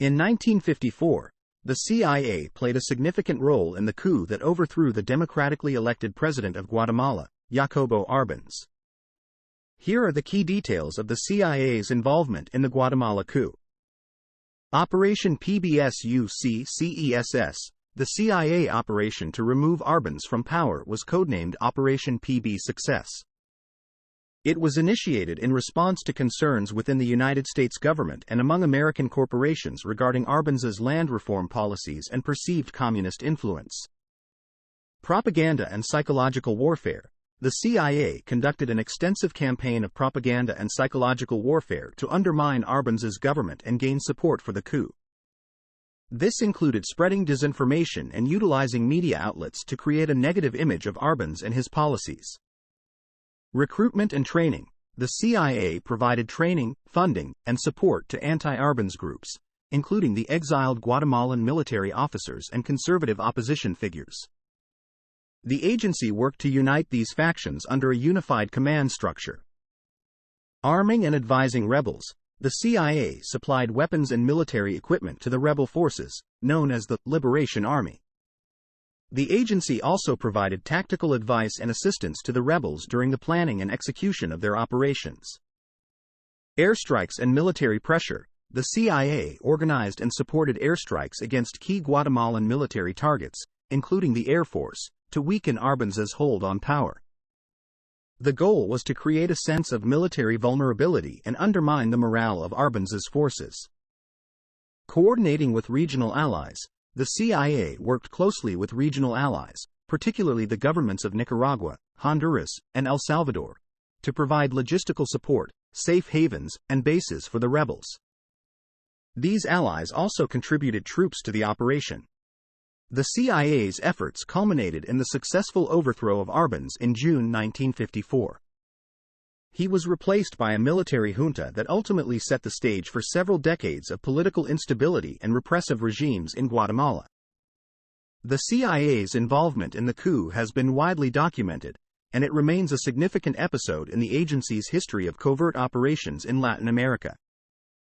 In 1954, the CIA played a significant role in the coup that overthrew the democratically elected President of Guatemala, Jacobo Árbenz. Here are the key details of the CIA's involvement in the Guatemala coup. Operation PBSUCCESS, the CIA operation to remove Árbenz from power, was codenamed Operation PB Success. It was initiated in response to concerns within the United States government and among American corporations regarding Árbenz's land reform policies and perceived communist influence. Propaganda and psychological warfare. The CIA conducted an extensive campaign of propaganda and psychological warfare to undermine Árbenz's government and gain support for the coup. This included spreading disinformation and utilizing media outlets to create a negative image of Árbenz and his policies. Recruitment and training. The CIA provided training, funding, and support to anti-Árbenz groups, including the exiled Guatemalan military officers and conservative opposition figures. The agency worked to unite these factions under a unified command structure. Arming and advising rebels. The CIA supplied weapons and military equipment to the rebel forces, known as the Liberation Army. The agency also provided tactical advice and assistance to the rebels during the planning and execution of their operations. Airstrikes and military pressure. The CIA organized and supported airstrikes against key Guatemalan military targets, including the Air Force, to weaken Árbenz's hold on power. The goal was to create a sense of military vulnerability and undermine the morale of Árbenz's forces. Coordinating with regional allies. The CIA worked closely with regional allies, particularly the governments of Nicaragua, Honduras, and El Salvador, to provide logistical support, safe havens, and bases for the rebels. These allies also contributed troops to the operation. The CIA's efforts culminated in the successful overthrow of Árbenz in June 1954. He was replaced by a military junta that ultimately set the stage for several decades of political instability and repressive regimes in Guatemala. The CIA's involvement in the coup has been widely documented, and it remains a significant episode in the agency's history of covert operations in Latin America.